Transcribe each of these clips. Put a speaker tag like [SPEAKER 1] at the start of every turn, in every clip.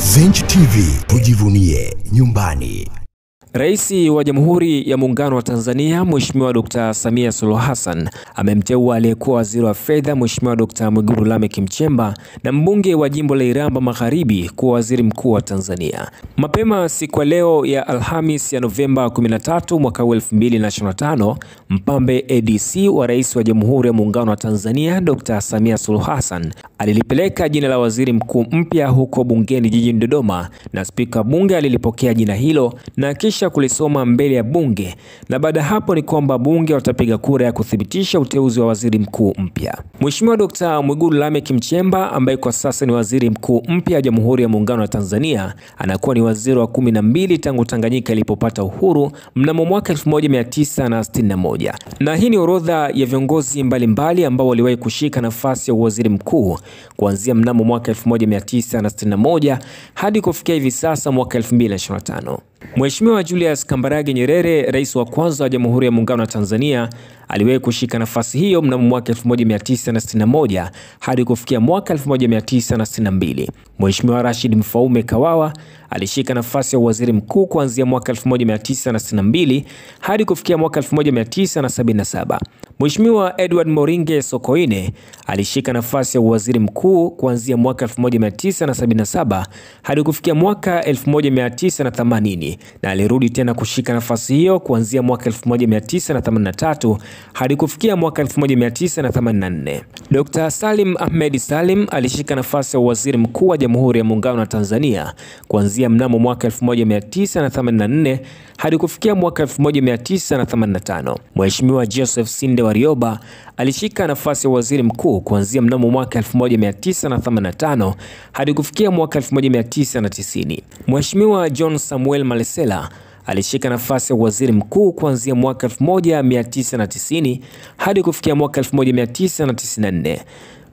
[SPEAKER 1] Zenj TV, tujivunie nyumbani.
[SPEAKER 2] Rais wa Jamhuri ya Muungano wa Tanzania Mheshimiwa Dr. Samia Suluhu Hassan amemteua aliyekuwa waziri wa fedha Mheshimiwa Dr. Mwigulu Lameck Nchemba na mbunge wa jimbo la Iramba Magharibi kuwa waziri mkuu wa Tanzania. Mapema siku ya leo ya Alhamis ya Novemba 13 mwaka 2025, mpambe ADC wa Rais wa Jamhuri ya Muungano wa Tanzania Dr. Samia Suluhu Hassan alilipeleka jina la waziri mkuu mpya huko bungeni jijini Dodoma, na spika bunge alilipokea jina hilo na kisha kulisoma mbele ya bunge, na baada hapo ni kwamba bunge watapiga kura ya kuthibitisha uteuzi wa waziri mkuu mpya. Mheshimiwa Dr. Mwigulu Lameck Nchemba ambaye kwa sasa ni waziri mkuu mpya wa Jamhuri ya Muungano wa Tanzania anakuwa ni waziri wa 12 tangu Tanganyika ilipopata uhuru mnamo mwaka 1961. Na hii ni orodha ya viongozi mbalimbali ambao waliwahi kushika nafasi ya waziri mkuu kuanzia mnamo mwaka 1961 hadi kufikia hivi sasa mwaka 2025. Mheshimiwa Julius Kambarage Nyerere, rais wa kwanza wa Jamhuri ya Muungano wa Tanzania, aliwahi kushika nafasi hiyo mnamo mwaka 1961 hadi kufikia mwaka 1962. Mheshimiwa Rashid Mfaume Kawawa alishika nafasi ya waziri mkuu kuanzia mwaka 1962 hadi kufikia mwaka 1977. Mheshimiwa Edward Moringe Sokoine alishika nafasi ya waziri mkuu kuanzia mwaka 1977 hadi kufikia mwaka 1980, na alirudi tena kushika nafasi hiyo kuanzia mwaka 1983 hadi kufikia mwaka 1984. Dr. Salim Ahmed Salim alishika nafasi ya waziri mkuu wa Jamhuri ya Muungano wa Tanzania kuanzia mnamo mwaka 1984 hadi kufikia mwaka 1985. Mheshimiwa Joseph Sinde Warioba alishika nafasi ya waziri mkuu kuanzia mnamo mwaka 1985 hadi kufikia mwaka 1990. Mheshimiwa John Samuel Malesela alishika nafasi ya waziri mkuu kuanzia mwaka 1990 hadi kufikia mwaka 1994.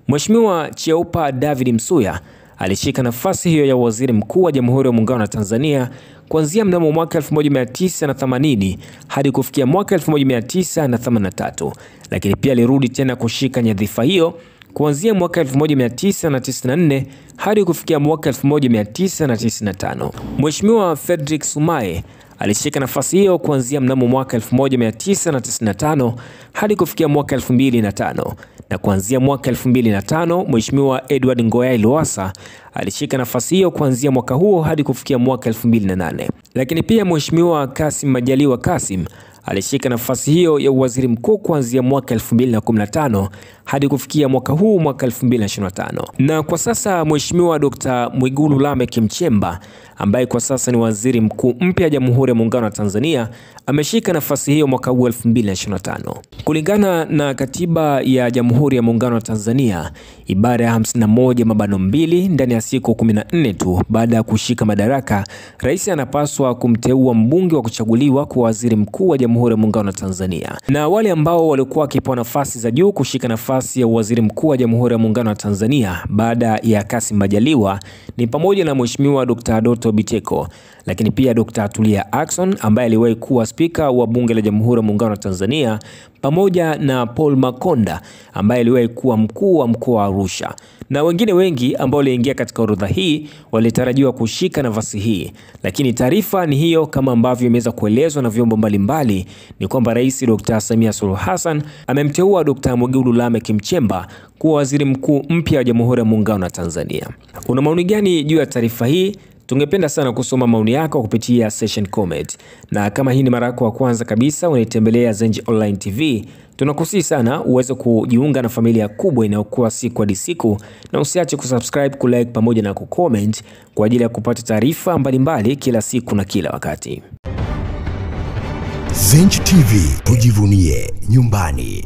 [SPEAKER 2] Mheshimiwa Cheupa David Msuya alishika nafasi hiyo ya waziri mkuu wa Jamhuri ya Muungano wa Tanzania kuanzia mnamo mwaka 1980 hadi kufikia mwaka 1983, lakini pia alirudi tena kushika nyadhifa hiyo kuanzia mwaka 1994 hadi kufikia mwaka 1995. Mheshimiwa Frederick Sumaye alishika nafasi hiyo kuanzia mnamo mwaka 1995 hadi kufikia mwaka 2005, na kuanzia mwaka 2005 Mheshimiwa Edward Ngoyai Lowassa alishika nafasi hiyo kuanzia mwaka huo hadi kufikia mwaka 2008. Lakini pia Mheshimiwa Kassim Majaliwa Kassim alishika nafasi hiyo ya waziri mkuu kuanzia mwaka 2015 hadi kufikia mwaka huu mwaka 2025. Na kwa sasa Mheshimiwa Dr. Mwigulu Lameck Nchemba ambaye kwa sasa ni waziri mkuu mpya wa Jamhuri ya Muungano wa Tanzania ameshika nafasi hiyo mwaka huu 2025. Kulingana na katiba ya Jamhuri ya Muungano wa Tanzania ibara ya 51(2) ndani ya siku 14 tu baada ya kushika madaraka, rais anapaswa kumteua mbunge wa kuchaguliwa kuwa waziri mkuu wa Jamhuri ya Muungano wa Tanzania. Na wale ambao walikuwa wakipewa nafasi za juu kushika nafasi ya waziri mkuu wa Jamhuri ya Muungano wa Tanzania baada ya Kassim Majaliwa ni pamoja na Mheshimiwa Dr. Doto Biteko, lakini pia Dr. Tulia Ackson ambaye aliwahi kuwa spika wa bunge la Jamhuri ya Muungano wa Tanzania, pamoja na Paul Makonda ambaye aliwahi kuwa mkuu wa mkoa wa Arusha, na wengine wengi ambao waliingia katika orodha hii walitarajiwa kushika nafasi hii. Lakini taarifa ni hiyo, kama ambavyo imeweza kuelezwa na vyombo mbalimbali, ni kwamba Rais Dr. Samia Suluhu Hassan amemteua Dr. Mwigulu Lameck Nchemba kuwa waziri mkuu mpya wa Jamhuri ya Muungano wa Tanzania. Una maoni gani juu ya taarifa hii? Tungependa sana kusoma maoni yako kupitia section comment. Na kama hii ni mara yako ya kwanza kabisa unaitembelea Zenj Online TV, tunakusihi sana uweze kujiunga na familia kubwa inayokuwa siku hadi siku, na usiache kusubscribe, kulike pamoja na kucomment kwa ajili ya kupata taarifa mbalimbali kila siku na kila wakati.
[SPEAKER 1] Zenj TV, tujivunie nyumbani.